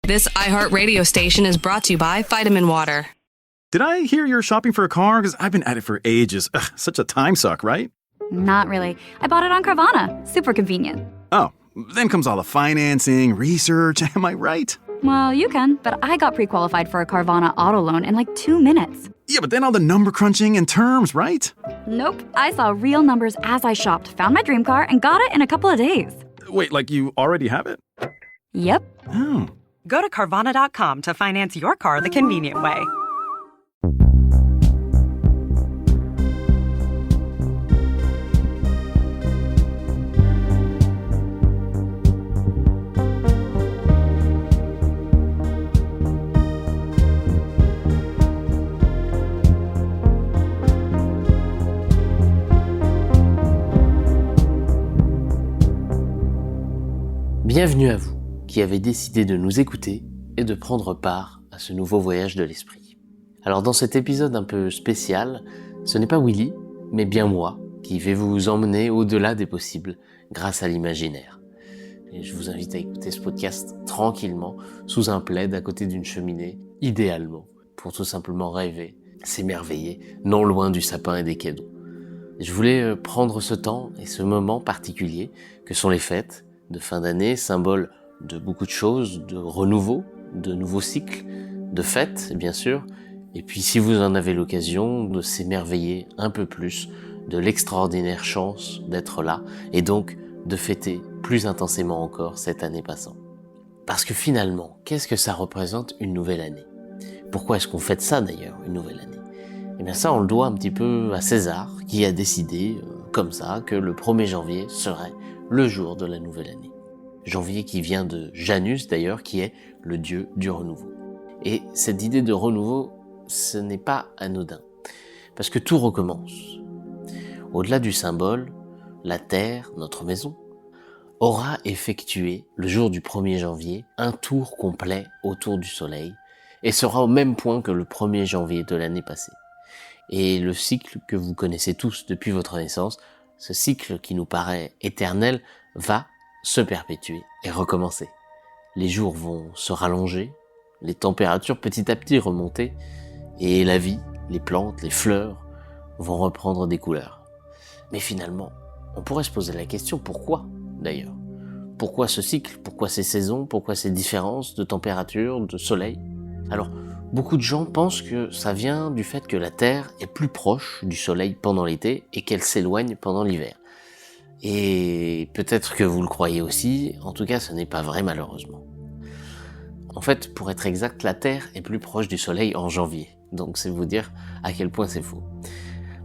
This iHeartRadio station is brought to you by Vitamin Water. Did I hear you're shopping for a car? Because I've been at it for ages. Ugh, such a time suck, right? Not really. I bought it on Carvana. Super convenient. Oh, then comes all the financing, research. Am I right? Well, you can, but I got pre-qualified for a Carvana auto loan in like 2 minutes. Yeah, but then all the number crunching and terms, right? Nope. I saw real numbers as I shopped, found my dream car, and got it in a couple of days. Wait, like you already have it? Yep. Oh. Go to Carvana.com to finance your car the convenient way. Bienvenue à vous qui avez décidé de nous écouter et de prendre part à ce nouveau voyage de l'esprit. Alors dans cet épisode un peu spécial, ce n'est pas Willy, mais bien moi qui vais vous emmener au-delà des possibles grâce à l'imaginaire. Et je vous invite à écouter ce podcast tranquillement, sous un plaid à côté d'une cheminée, idéalement, pour tout simplement rêver, s'émerveiller, non loin du sapin et des cadeaux. Je voulais prendre ce temps et ce moment particulier que sont les fêtes de fin d'année, symbole de beaucoup de choses, de renouveau, de nouveaux cycles, de fêtes bien sûr, et puis si vous en avez l'occasion, de s'émerveiller un peu plus de l'extraordinaire chance d'être là, et donc de fêter plus intensément encore cette année passant. Parce que finalement, qu'est-ce que ça représente une nouvelle année ? Pourquoi est-ce qu'on fête ça d'ailleurs, une nouvelle année ? Eh bien ça, on le doit un petit peu à César, qui a décidé, comme ça, que le 1er janvier serait le jour de la nouvelle année. Janvier qui vient de Janus d'ailleurs, qui est le dieu du renouveau. Et cette idée de renouveau, ce n'est pas anodin, parce que tout recommence. Au-delà du symbole, la Terre, notre maison, aura effectué, le jour du 1er janvier, un tour complet autour du Soleil, et sera au même point que le 1er janvier de l'année passée. Et le cycle que vous connaissez tous depuis votre naissance, ce cycle qui nous paraît éternel, va se perpétuer et recommencer. Les jours vont se rallonger, les températures petit à petit remonter, et la vie, les plantes, les fleurs, vont reprendre des couleurs. Mais finalement, on pourrait se poser la question, pourquoi d'ailleurs ? Pourquoi ce cycle ? Pourquoi ces saisons ? Pourquoi ces différences de température, de soleil ? Alors, beaucoup de gens pensent que ça vient du fait que la Terre est plus proche du Soleil pendant l'été et qu'elle s'éloigne pendant l'hiver. Et peut-être que vous le croyez aussi, en tout cas ce n'est pas vrai malheureusement. En fait, pour être exact, la Terre est plus proche du Soleil en janvier, donc c'est vous dire à quel point c'est faux.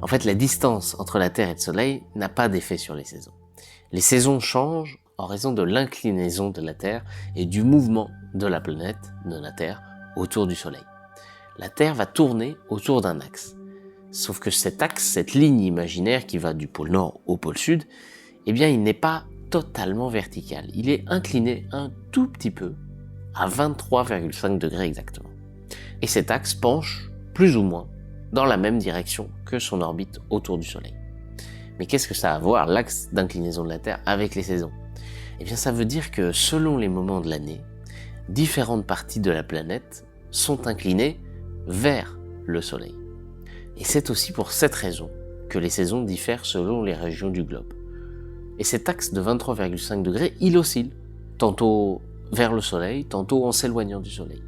En fait, la distance entre la Terre et le Soleil n'a pas d'effet sur les saisons. Les saisons changent en raison de l'inclinaison de la Terre et du mouvement de la planète, de la Terre, autour du Soleil. La Terre va tourner autour d'un axe. Sauf que cet axe, cette ligne imaginaire qui va du pôle nord au pôle sud, eh bien il n'est pas totalement vertical. Il est incliné un tout petit peu, à 23,5 degrés exactement. Et cet axe penche, plus ou moins, dans la même direction que son orbite autour du Soleil. Mais qu'est-ce que ça a à voir, l'axe d'inclinaison de la Terre, avec les saisons ? Eh bien ça veut dire que selon les moments de l'année, différentes parties de la planète sont inclinées vers le Soleil. Et c'est aussi pour cette raison que les saisons diffèrent selon les régions du globe. Et cet axe de 23,5 degrés, il oscille, tantôt vers le Soleil, tantôt en s'éloignant du Soleil.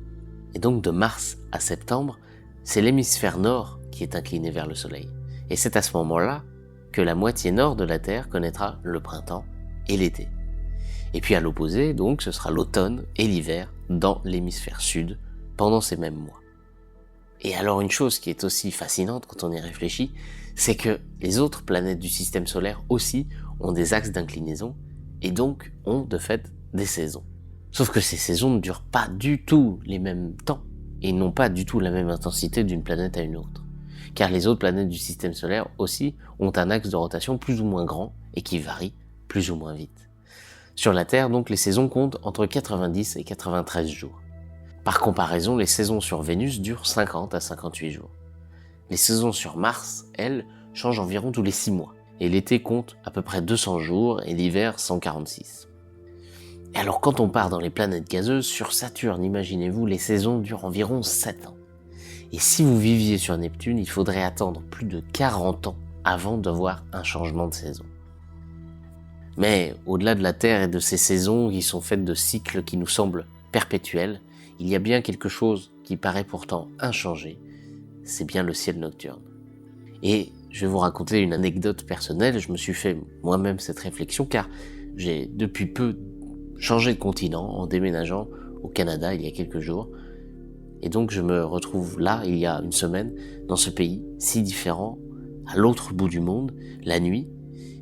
Et donc de mars à septembre, c'est l'hémisphère nord qui est incliné vers le Soleil. Et c'est à ce moment-là que la moitié nord de la Terre connaîtra le printemps et l'été. Et puis à l'opposé, donc, ce sera l'automne et l'hiver dans l'hémisphère sud pendant ces mêmes mois. Et alors une chose qui est aussi fascinante quand on y réfléchit, c'est que les autres planètes du système solaire aussi ont des axes d'inclinaison et donc ont de fait des saisons. Sauf que ces saisons ne durent pas du tout les mêmes temps et n'ont pas du tout la même intensité d'une planète à une autre. Car les autres planètes du système solaire aussi ont un axe de rotation plus ou moins grand et qui varie plus ou moins vite. Sur la Terre, donc, les saisons comptent entre 90 et 93 jours. Par comparaison, les saisons sur Vénus durent 50 à 58 jours. Les saisons sur Mars, elles, changent environ tous les 6 mois. Et l'été compte à peu près 200 jours et l'hiver 146. Et alors quand on part dans les planètes gazeuses, sur Saturne, imaginez-vous, les saisons durent environ 7 ans. Et si vous viviez sur Neptune, il faudrait attendre plus de 40 ans avant de voir un changement de saison. Mais au-delà de la Terre et de ces saisons qui sont faites de cycles qui nous semblent perpétuels, il y a bien quelque chose qui paraît pourtant inchangé, c'est bien le ciel nocturne. Et je vais vous raconter une anecdote personnelle, je me suis fait moi-même cette réflexion car j'ai depuis peu changé de continent en déménageant au Canada il y a quelques jours. Et donc je me retrouve là, il y a une semaine, dans ce pays si différent, à l'autre bout du monde, la nuit,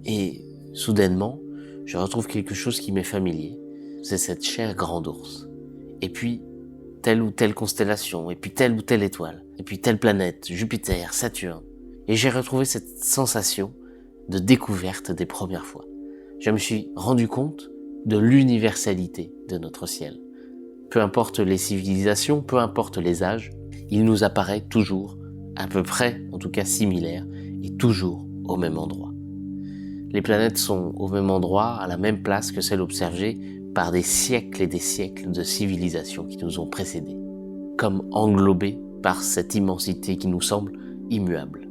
et soudainement, je retrouve quelque chose qui m'est familier, c'est cette chère grande ours. Et puis, telle ou telle constellation, et puis telle ou telle étoile, et puis telle planète, Jupiter, Saturne. Et j'ai retrouvé cette sensation de découverte des premières fois. Je me suis rendu compte de l'universalité de notre ciel. Peu importe les civilisations, peu importe les âges, il nous apparaît toujours, à peu près, en tout cas similaire, et toujours au même endroit. Les planètes sont au même endroit, à la même place que celles observées par des siècles et des siècles de civilisations qui nous ont précédés, comme englobées par cette immensité qui nous semble immuable.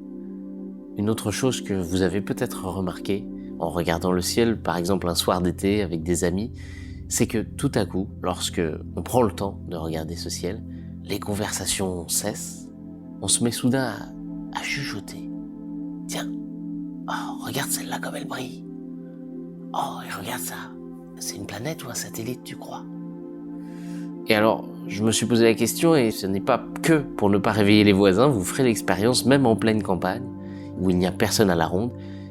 Une autre chose que vous avez peut-être remarqué en regardant le ciel, par exemple un soir d'été avec des amis, c'est que tout à coup, lorsque on prend le temps de regarder ce ciel, les conversations cessent, on se met soudain à chuchoter. Tiens, oh, regarde celle-là comme elle brille. Oh, et regarde ça, c'est une planète ou un satellite, tu crois? Et alors, je me suis posé la question, et ce n'est pas que pour ne pas réveiller les voisins, vous ferez l'expérience, même en pleine campagne, où il n'y a personne à la ronde,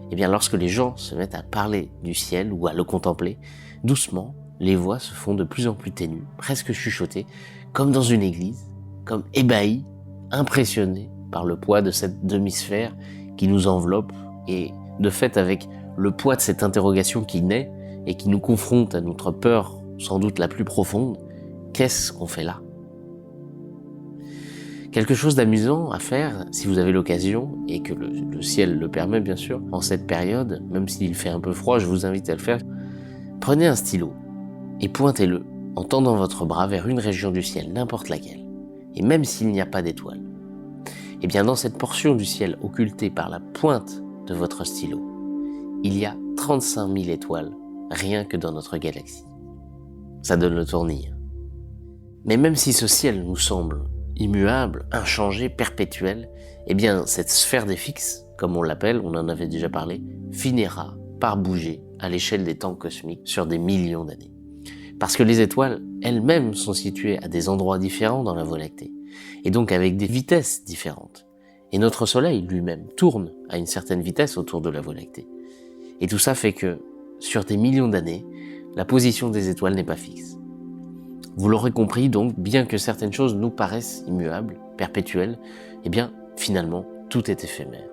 et bien lorsque les gens se mettent à parler du ciel ou à le contempler, doucement, les voix se font de plus en plus ténues, presque chuchotées, comme dans une église, comme ébahis, impressionnés par le poids de cette demi-sphère qui nous enveloppe, et de fait avec le poids de cette interrogation qui naît et qui nous confronte à notre peur sans doute la plus profonde, qu'est-ce qu'on fait là? Quelque chose d'amusant à faire, si vous avez l'occasion, et que le ciel le permet bien sûr, en cette période, même s'il fait un peu froid, je vous invite à le faire, prenez un stylo et pointez-le en tendant votre bras vers une région du ciel, n'importe laquelle, et même s'il n'y a pas d'étoiles. Et bien dans cette portion du ciel occultée par la pointe de votre stylo, il y a 35 000 étoiles, rien que dans notre galaxie. Ça donne le tournis. Mais même si ce ciel nous semble immuable, inchangé, perpétuel, eh bien cette sphère des fixes, comme on l'appelle, on en avait déjà parlé, finira par bouger à l'échelle des temps cosmiques sur des millions d'années. Parce que les étoiles elles-mêmes sont situées à des endroits différents dans la Voie lactée, et donc avec des vitesses différentes. Et notre Soleil lui-même tourne à une certaine vitesse autour de la Voie lactée. Et tout ça fait que, sur des millions d'années, la position des étoiles n'est pas fixe. Vous l'aurez compris donc, bien que certaines choses nous paraissent immuables, perpétuelles, eh bien, finalement, tout est éphémère.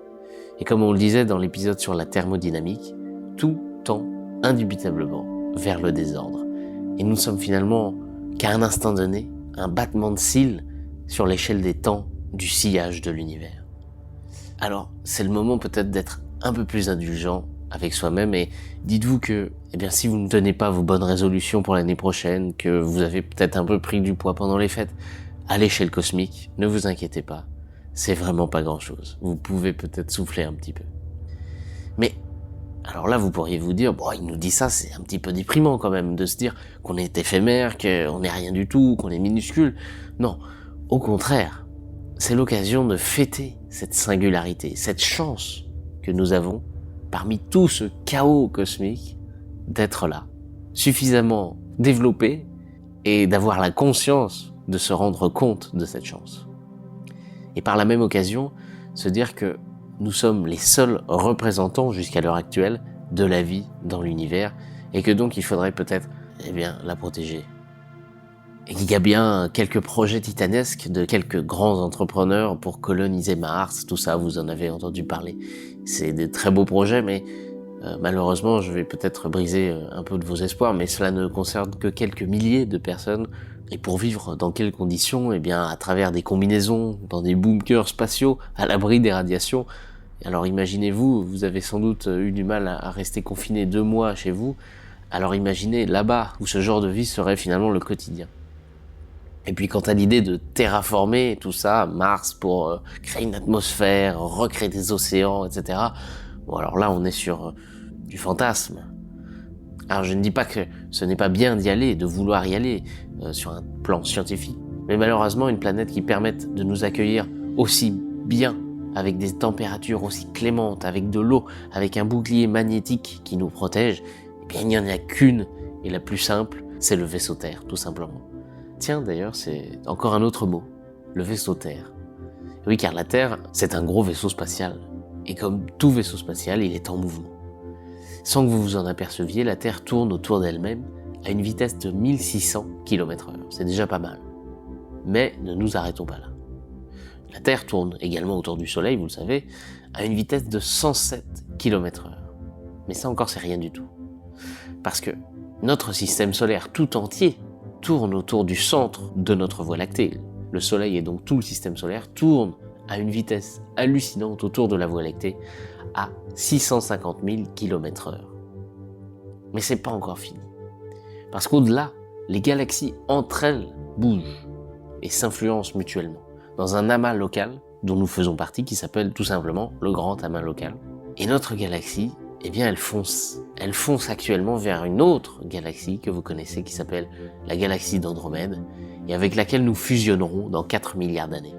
Et comme on le disait dans l'épisode sur la thermodynamique, tout tend indubitablement vers le désordre. Et nous ne sommes finalement qu'à un instant donné, un battement de cils sur l'échelle des temps du sillage de l'univers. Alors, c'est le moment peut-être d'être un peu plus indulgent avec soi-même, et dites-vous que, eh bien, si vous ne tenez pas vos bonnes résolutions pour l'année prochaine, que vous avez peut-être un peu pris du poids pendant les fêtes, à l'échelle cosmique, ne vous inquiétez pas, c'est vraiment pas grand-chose. Vous pouvez peut-être souffler un petit peu. Mais, alors là, vous pourriez vous dire, bon, il nous dit ça, c'est un petit peu déprimant quand même, de se dire qu'on est éphémère, qu'on n'est rien du tout, qu'on est minuscule. Non, au contraire, c'est l'occasion de fêter cette singularité, cette chance que nous avons parmi tout ce chaos cosmique, d'être là, suffisamment développé et d'avoir la conscience de se rendre compte de cette chance. Et par la même occasion, se dire que nous sommes les seuls représentants jusqu'à l'heure actuelle de la vie dans l'univers et que donc il faudrait peut-être, eh bien, la protéger. Et qu'il y a bien quelques projets titanesques de quelques grands entrepreneurs pour coloniser Mars, tout ça, vous en avez entendu parler. C'est des très beaux projets, mais malheureusement, je vais peut-être briser un peu de vos espoirs, mais cela ne concerne que quelques milliers de personnes. Et pour vivre dans quelles conditions? Eh bien, à travers des combinaisons, dans des bunkers spatiaux, à l'abri des radiations. Alors imaginez-vous, vous avez sans doute eu du mal à rester confiné 2 mois chez vous, Alors imaginez là-bas où ce genre de vie serait finalement le quotidien. Et puis quant à l'idée de terraformer tout ça, Mars pour créer une atmosphère, recréer des océans, etc. Bon alors là on est sur du fantasme. Alors je ne dis pas que ce n'est pas bien d'y aller, de vouloir y aller sur un plan scientifique. Mais malheureusement une planète qui permette de nous accueillir aussi bien, avec des températures aussi clémentes, avec de l'eau, avec un bouclier magnétique qui nous protège, eh bien il n'y en a qu'une, et la plus simple, c'est le vaisseau Terre, tout simplement. Tiens, d'ailleurs, c'est encore un autre mot, le vaisseau Terre. Oui, car la Terre, c'est un gros vaisseau spatial. Et comme tout vaisseau spatial, il est en mouvement. Sans que vous vous en aperceviez, la Terre tourne autour d'elle-même à une vitesse de 1600 km/h. C'est déjà pas mal. Mais ne nous arrêtons pas là. La Terre tourne également autour du Soleil, vous le savez, à une vitesse de 107 km/h. Mais ça encore, c'est rien du tout. Parce que notre système solaire tout entier tourne autour du centre de notre Voie lactée. Le Soleil et donc tout le système solaire tourne à une vitesse hallucinante autour de la Voie lactée à 650 000 km/h. Mais c'est pas encore fini. Parce qu'au-delà, les galaxies entre elles bougent et s'influencent mutuellement dans un amas local dont nous faisons partie qui s'appelle tout simplement le Grand Amas Local. Et notre galaxie, eh bien elle fonce actuellement vers une autre galaxie que vous connaissez qui s'appelle la galaxie d'Andromède et avec laquelle nous fusionnerons dans 4 milliards d'années.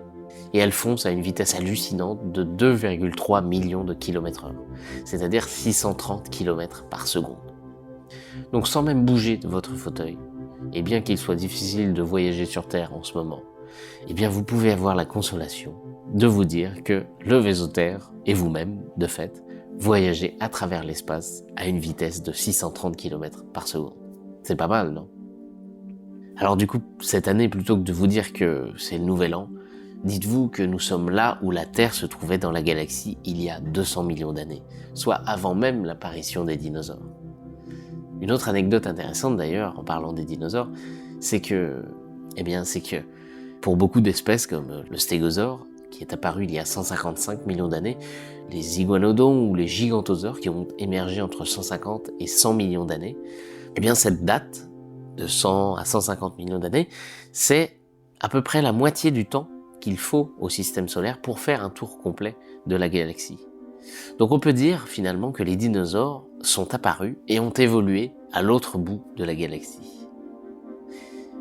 Et elle fonce à une vitesse hallucinante de 2,3 millions de km/h, c'est-à-dire 630 km par seconde. Donc sans même bouger de votre fauteuil, et bien qu'il soit difficile de voyager sur Terre en ce moment, eh bien vous pouvez avoir la consolation de vous dire que le vaisseau Terre, et vous-même, de fait, voyagez à travers l'espace à une vitesse de 630 km par seconde. C'est pas mal, non? Alors du coup, cette année, plutôt que de vous dire que c'est le nouvel an, dites-vous que nous sommes là où la Terre se trouvait dans la galaxie il y a 200 millions d'années, soit avant même l'apparition des dinosaures. Une autre anecdote intéressante d'ailleurs, en parlant des dinosaures, c'est que pour beaucoup d'espèces comme le stégosaure, qui est apparu il y a 155 millions d'années, les iguanodons ou les gigantosaures qui ont émergé entre 150 et 100 millions d'années, eh bien cette date de 100 à 150 millions d'années, c'est à peu près la moitié du temps qu'il faut au système solaire pour faire un tour complet de la galaxie. Donc on peut dire finalement que les dinosaures sont apparus et ont évolué à l'autre bout de la galaxie.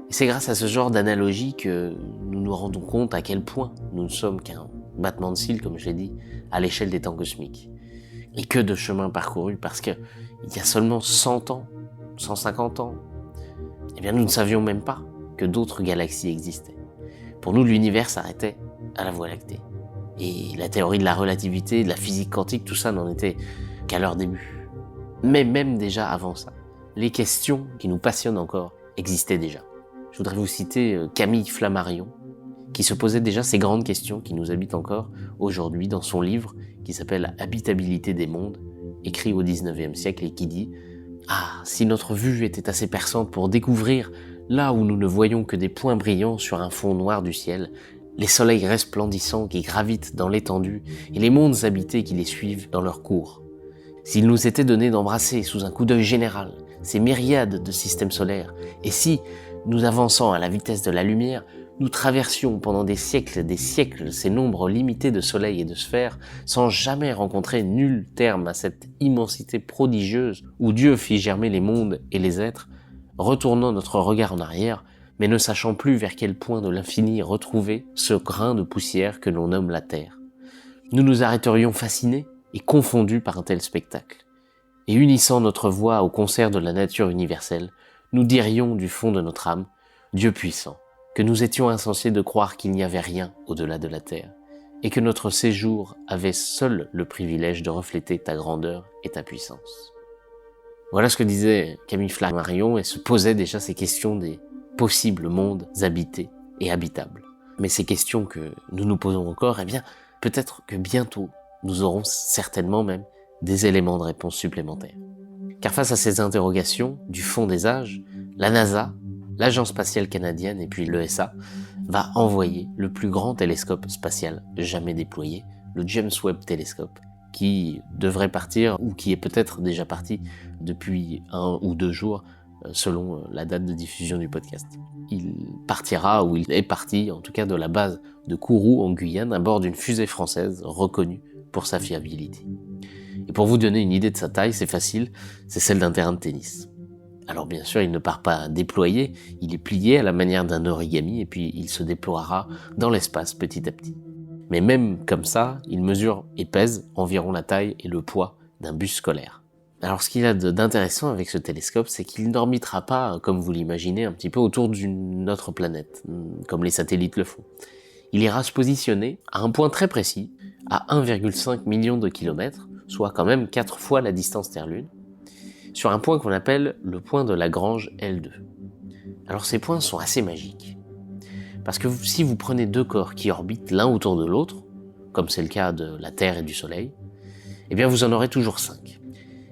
Et c'est grâce à ce genre d'analogie que nous nous rendons compte à quel point nous ne sommes qu'un battement de cils, comme je l'ai dit, à l'échelle des temps cosmiques. Et que de chemin parcouru, parce que il y a seulement 100 ans, 150 ans, eh bien nous ne savions même pas que d'autres galaxies existaient. Pour nous, l'univers s'arrêtait à la Voie lactée. Et la théorie de la relativité, de la physique quantique, tout ça n'en était qu'à leur début. Mais même déjà avant ça, les questions qui nous passionnent encore existaient déjà. Je voudrais vous citer Camille Flammarion, qui se posait déjà ces grandes questions qui nous habitent encore aujourd'hui dans son livre qui s'appelle « Habitabilité des mondes », écrit au XIXe siècle et qui dit « Ah, si notre vue était assez perçante pour découvrir là où nous ne voyons que des points brillants sur un fond noir du ciel, les soleils resplendissants qui gravitent dans l'étendue et les mondes habités qui les suivent dans leur cours. S'il nous était donné d'embrasser sous un coup d'œil général ces myriades de systèmes solaires, et si, nous avançant à la vitesse de la lumière, nous traversions pendant des siècles ces nombres limités de soleils et de sphères, sans jamais rencontrer nul terme à cette immensité prodigieuse où Dieu fit germer les mondes et les êtres, retournant notre regard en arrière, mais ne sachant plus vers quel point de l'infini retrouver ce grain de poussière que l'on nomme la Terre. Nous nous arrêterions fascinés et confondus par un tel spectacle. Et unissant notre voix au concert de la nature universelle, nous dirions du fond de notre âme, Dieu puissant, que nous étions insensés de croire qu'il n'y avait rien au-delà de la Terre, et que notre séjour avait seul le privilège de refléter ta grandeur et ta puissance. Voilà ce que disait Camille Flammarion et se posait déjà ces questions des possibles mondes habités et habitables. Mais ces questions que nous nous posons encore, eh bien, peut-être que bientôt, nous aurons certainement même des éléments de réponse supplémentaires. Car face à ces interrogations du fond des âges, la NASA, l'Agence spatiale canadienne et puis l'ESA va envoyer le plus grand télescope spatial jamais déployé, le James Webb Telescope, qui devrait partir ou qui est peut-être déjà parti depuis 1 ou 2 jours selon la date de diffusion du podcast. Il partira, ou il est parti en tout cas, de la base de Kourou en Guyane à bord d'une fusée française reconnue pour sa fiabilité. Et pour vous donner une idée de sa taille, c'est facile, c'est celle d'un terrain de tennis. Alors bien sûr, il ne part pas déployé, il est plié à la manière d'un origami et puis il se déploiera dans l'espace petit à petit. Mais même comme ça, il mesure et pèse environ la taille et le poids d'un bus scolaire. Alors ce qu'il y a d'intéressant avec ce télescope, c'est qu'il n'orbitera pas, comme vous l'imaginez, un petit peu autour d'une autre planète, comme les satellites le font. Il ira se positionner à un point très précis, à 1,5 million de kilomètres, soit quand même 4 fois la distance Terre-Lune, sur un point qu'on appelle le point de Lagrange L2. Alors ces points sont assez magiques. Parce que si vous prenez 2 corps qui orbitent l'un autour de l'autre, comme c'est le cas de la Terre et du Soleil, eh bien vous en aurez toujours 5.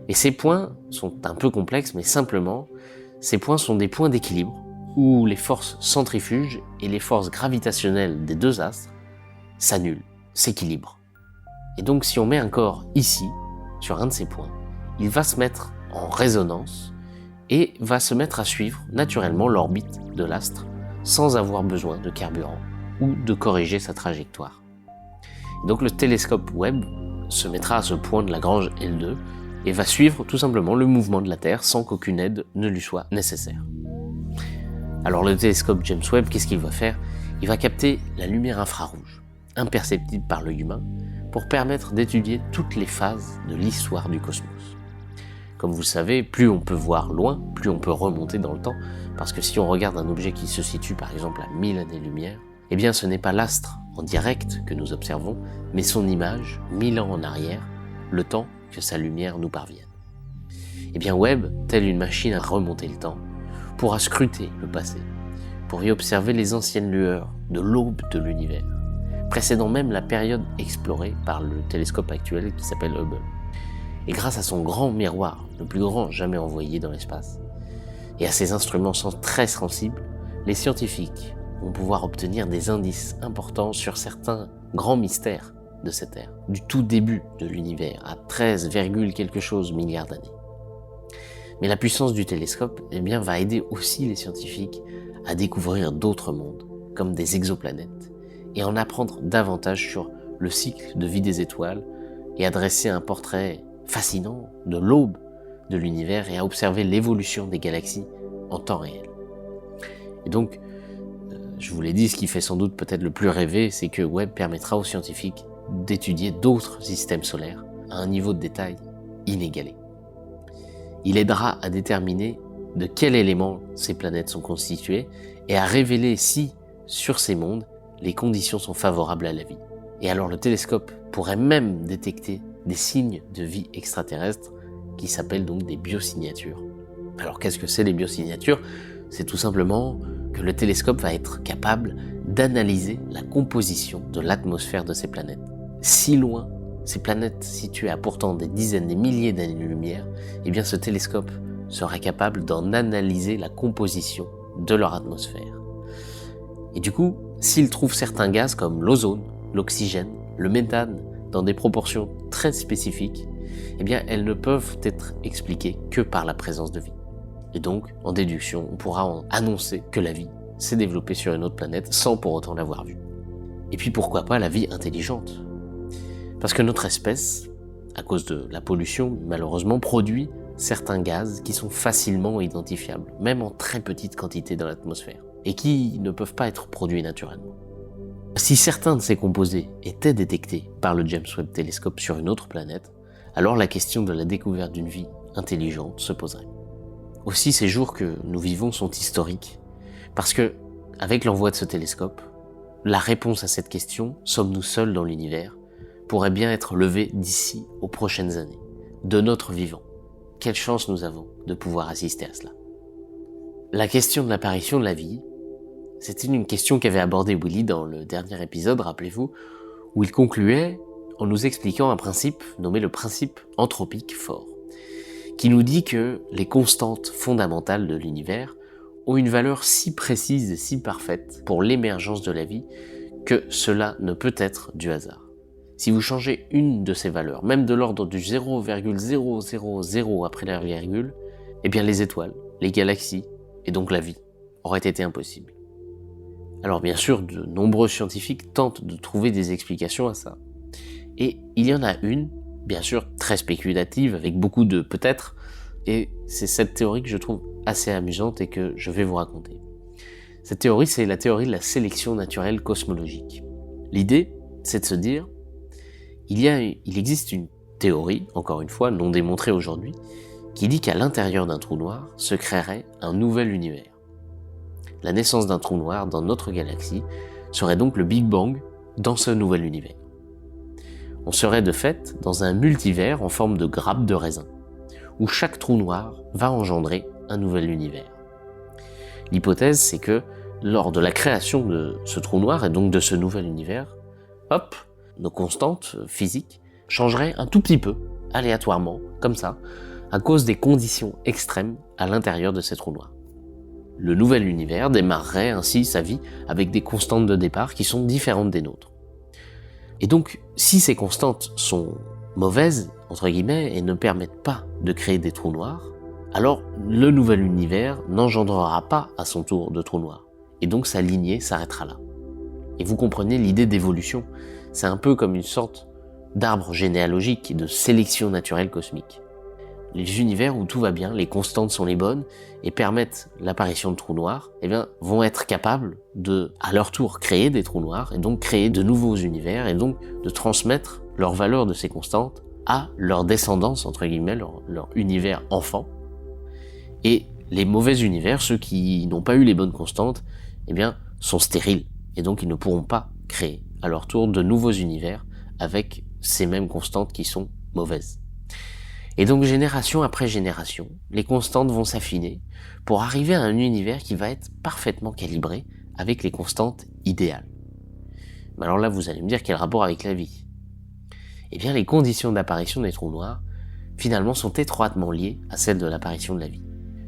Et ces points sont un peu complexes, mais simplement, ces points sont des points d'équilibre, où les forces centrifuges et les forces gravitationnelles des 2 astres s'annulent, s'équilibrent. Et donc si on met un corps ici, sur un de ces points, il va se mettre en résonance et va se mettre à suivre naturellement l'orbite de l'astre sans avoir besoin de carburant ou de corriger sa trajectoire. Et donc le télescope Webb se mettra à ce point de Lagrange L2 et va suivre tout simplement le mouvement de la Terre sans qu'aucune aide ne lui soit nécessaire. Alors le télescope James Webb, qu'est-ce qu'il va faire? Il va capter la lumière infrarouge, imperceptible par l'œil humain, pour permettre d'étudier toutes les phases de l'histoire du cosmos. Comme vous le savez, plus on peut voir loin, plus on peut remonter dans le temps, parce que si on regarde un objet qui se situe par exemple à 1000 années-lumière, eh bien ce n'est pas l'astre en direct que nous observons, mais son image, 1000 ans en arrière, le temps que sa lumière nous parvienne. Eh bien Webb, telle une machine à remonter le temps, pourra scruter le passé, pour y observer les anciennes lueurs de l'aube de l'univers, précédant même la période explorée par le télescope actuel qui s'appelle Hubble. Et grâce à son grand miroir, le plus grand jamais envoyé dans l'espace, et à ses instruments très sensibles, les scientifiques vont pouvoir obtenir des indices importants sur certains grands mystères de cette ère, du tout début de l'univers, à 13, quelque chose milliards d'années. Mais la puissance du télescope, eh bien, va aider aussi les scientifiques à découvrir d'autres mondes, comme des exoplanètes, et en apprendre davantage sur le cycle de vie des étoiles, et à dresser un portrait fascinant de l'aube de l'univers et à observer l'évolution des galaxies en temps réel. Et donc, je vous l'ai dit, ce qui fait sans doute peut-être le plus rêver, c'est que Webb permettra aux scientifiques d'étudier d'autres systèmes solaires à un niveau de détail inégalé. Il aidera à déterminer de quels éléments ces planètes sont constituées et à révéler si, sur ces mondes, les conditions sont favorables à la vie. Et alors le télescope pourrait même détecter des signes de vie extraterrestre qui s'appellent donc des biosignatures. Alors qu'est-ce que c'est les biosignatures? C'est tout simplement que le télescope va être capable d'analyser la composition de l'atmosphère de ces planètes. Si loin, ces planètes situées à pourtant des dizaines, des milliers d'années-lumière, eh bien ce télescope sera capable d'en analyser la composition de leur atmosphère. Et du coup, s'il trouve certains gaz comme l'ozone, l'oxygène, le méthane, dans des proportions très spécifiques, eh bien elles ne peuvent être expliquées que par la présence de vie. Et donc, en déduction, on pourra annoncer que la vie s'est développée sur une autre planète sans pour autant l'avoir vue. Et puis pourquoi pas la vie intelligente? Parce que notre espèce, à cause de la pollution, malheureusement, produit certains gaz qui sont facilement identifiables, même en très petite quantité dans l'atmosphère, et qui ne peuvent pas être produits naturellement. Si certains de ces composés étaient détectés par le James Webb Telescope sur une autre planète, alors la question de la découverte d'une vie intelligente se poserait. Aussi, ces jours que nous vivons sont historiques, parce que, avec l'envoi de ce télescope, la réponse à cette question, sommes-nous seuls dans l'univers, pourrait bien être levée d'ici aux prochaines années, de notre vivant. Quelle chance nous avons de pouvoir assister à cela. La question de l'apparition de la vie, c'était une question qu'avait abordée Willy dans le dernier épisode, rappelez-vous, où il concluait en nous expliquant un principe nommé le principe anthropique fort, qui nous dit que les constantes fondamentales de l'univers ont une valeur si précise et si parfaite pour l'émergence de la vie que cela ne peut être du hasard. Si vous changez une de ces valeurs, même de l'ordre du 0,000 après la virgule, eh bien les étoiles, les galaxies, et donc la vie, auraient été impossibles. Alors bien sûr, de nombreux scientifiques tentent de trouver des explications à ça. Et il y en a une, bien sûr très spéculative, avec beaucoup de peut-être, et c'est cette théorie que je trouve assez amusante et que je vais vous raconter. Cette théorie, c'est la théorie de la sélection naturelle cosmologique. L'idée, c'est de se dire, il existe une théorie, encore une fois, non démontrée aujourd'hui, qui dit qu'à l'intérieur d'un trou noir se créerait un nouvel univers. La naissance d'un trou noir dans notre galaxie serait donc le Big Bang dans ce nouvel univers. On serait de fait dans un multivers en forme de grappe de raisin, où chaque trou noir va engendrer un nouvel univers. L'hypothèse, c'est que lors de la création de ce trou noir et donc de ce nouvel univers, hop, nos constantes physiques changeraient un tout petit peu, aléatoirement, comme ça, à cause des conditions extrêmes à l'intérieur de ces trous noirs. Le nouvel univers démarrerait ainsi sa vie avec des constantes de départ qui sont différentes des nôtres. Et donc, si ces constantes sont mauvaises, entre guillemets, et ne permettent pas de créer des trous noirs, alors le nouvel univers n'engendrera pas à son tour de trous noirs. Et donc sa lignée s'arrêtera là. Et vous comprenez l'idée d'évolution, c'est un peu comme une sorte d'arbre généalogique et de sélection naturelle cosmique. Les univers où tout va bien, les constantes sont les bonnes et permettent l'apparition de trous noirs, vont être capables de, à leur tour, créer des trous noirs et donc créer de nouveaux univers et donc de transmettre leur valeur de ces constantes à leur descendance, entre guillemets, leur univers enfant. Et les mauvais univers, ceux qui n'ont pas eu les bonnes constantes, sont stériles et donc ils ne pourront pas créer à leur tour de nouveaux univers avec ces mêmes constantes qui sont mauvaises. Et donc génération après génération, les constantes vont s'affiner pour arriver à un univers qui va être parfaitement calibré avec les constantes idéales. Mais alors là, vous allez me dire quel rapport avec la vie ? Eh bien, les conditions d'apparition des trous noirs, finalement, sont étroitement liées à celles de l'apparition de la vie.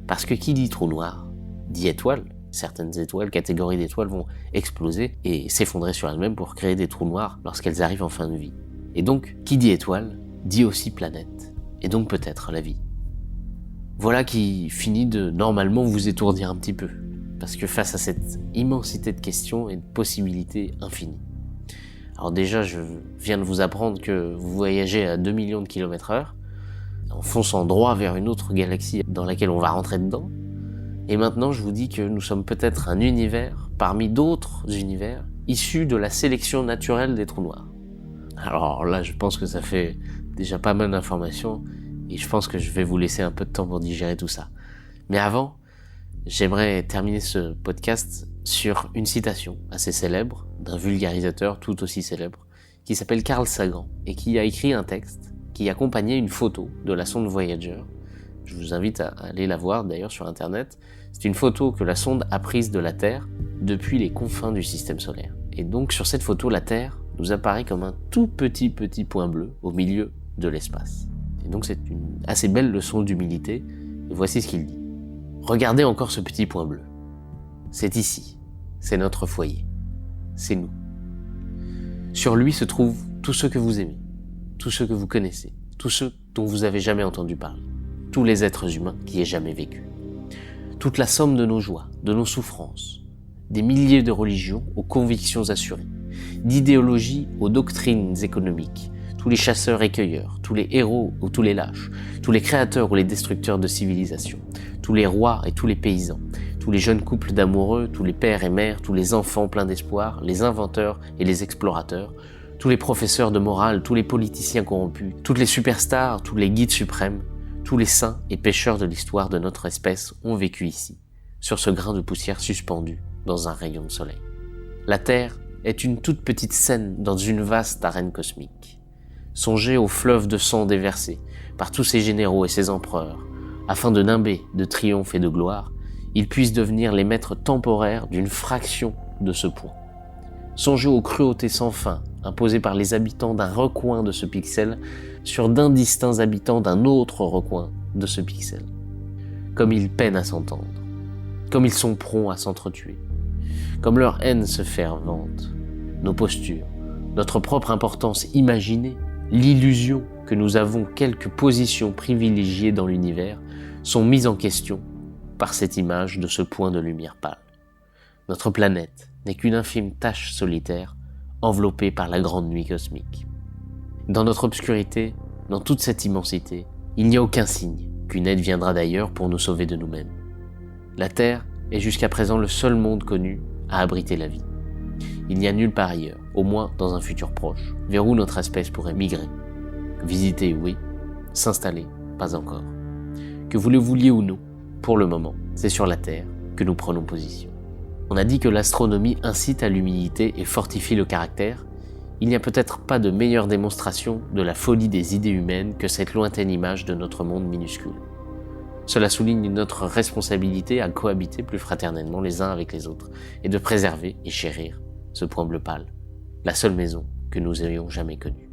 Parce que qui dit trou noir, dit étoile. Certaines étoiles, catégories d'étoiles vont exploser et s'effondrer sur elles-mêmes pour créer des trous noirs lorsqu'elles arrivent en fin de vie. Et donc, qui dit étoile, dit aussi planète. Et donc peut-être la vie. Voilà qui finit de normalement vous étourdir un petit peu, parce que face à cette immensité de questions et de possibilités infinies. Alors déjà, je viens de vous apprendre que vous voyagez à 2 millions de km/h, en fonçant droit vers une autre galaxie dans laquelle on va rentrer dedans, et maintenant je vous dis que nous sommes peut-être un univers parmi d'autres univers issus de la sélection naturelle des trous noirs. Alors là, je pense que ça fait déjà pas mal d'informations et je pense que je vais vous laisser un peu de temps pour digérer tout ça. Mais avant, j'aimerais terminer ce podcast sur une citation assez célèbre d'un vulgarisateur tout aussi célèbre qui s'appelle Carl Sagan et qui a écrit un texte qui accompagnait une photo de la sonde Voyager. Je vous invite à aller la voir d'ailleurs sur internet. C'est une photo que la sonde a prise de la Terre depuis les confins du système solaire. Et donc sur cette photo, la Terre nous apparaît comme un tout petit point bleu au milieu de l'espace. Et donc c'est une assez belle leçon d'humilité, et voici ce qu'il dit. Regardez encore ce petit point bleu. C'est ici, c'est notre foyer, c'est nous. Sur lui se trouvent tous ceux que vous aimez, tous ceux que vous connaissez, tous ceux dont vous avez jamais entendu parler, tous les êtres humains qui aient jamais vécu. Toute la somme de nos joies, de nos souffrances, des milliers de religions aux convictions assurées, d'idéologies aux doctrines économiques, tous les chasseurs et cueilleurs, tous les héros ou tous les lâches, tous les créateurs ou les destructeurs de civilisations, tous les rois et tous les paysans, tous les jeunes couples d'amoureux, tous les pères et mères, tous les enfants pleins d'espoir, les inventeurs et les explorateurs, tous les professeurs de morale, tous les politiciens corrompus, toutes les superstars, tous les guides suprêmes, tous les saints et pécheurs de l'histoire de notre espèce ont vécu ici, sur ce grain de poussière suspendu dans un rayon de soleil. La Terre est une toute petite scène dans une vaste arène cosmique. Songez au fleuve de sang déversé par tous ces généraux et ces empereurs, afin de nimber de triomphe et de gloire, ils puissent devenir les maîtres temporaires d'une fraction de ce point. Songez aux cruautés sans fin imposées par les habitants d'un recoin de ce pixel sur d'indistincts habitants d'un autre recoin de ce pixel. Comme ils peinent à s'entendre, comme ils sont prompts à s'entretuer, comme leur haine se fermente, nos postures, notre propre importance imaginée, l'illusion que nous avons quelques positions privilégiées dans l'univers sont mises en question par cette image de ce point de lumière pâle. Notre planète n'est qu'une infime tache solitaire enveloppée par la grande nuit cosmique. Dans notre obscurité, dans toute cette immensité, il n'y a aucun signe qu'une aide viendra d'ailleurs pour nous sauver de nous-mêmes. La Terre est jusqu'à présent le seul monde connu à abriter la vie. Il n'y a nulle part ailleurs, au moins dans un futur proche, vers où notre espèce pourrait migrer. Visiter, oui. S'installer, pas encore. Que vous le vouliez ou non, pour le moment, c'est sur la Terre que nous prenons position. On a dit que l'astronomie incite à l'humilité et fortifie le caractère. Il n'y a peut-être pas de meilleure démonstration de la folie des idées humaines que cette lointaine image de notre monde minuscule. Cela souligne notre responsabilité à cohabiter plus fraternellement les uns avec les autres et de préserver et chérir ce point bleu pâle, la seule maison que nous ayons jamais connue.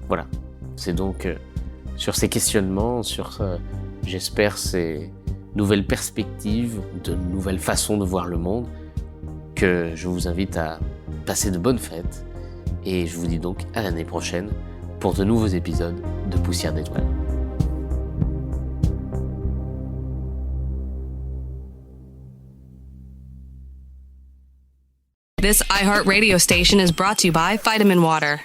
Voilà, c'est donc sur ces questionnements, sur j'espère ces nouvelles perspectives, de nouvelles façons de voir le monde, que je vous invite à passer de bonnes fêtes et je vous dis donc à l'année prochaine pour de nouveaux épisodes de Poussière d'étoiles. This iHeartRadio station is brought to you by Vitamin Water.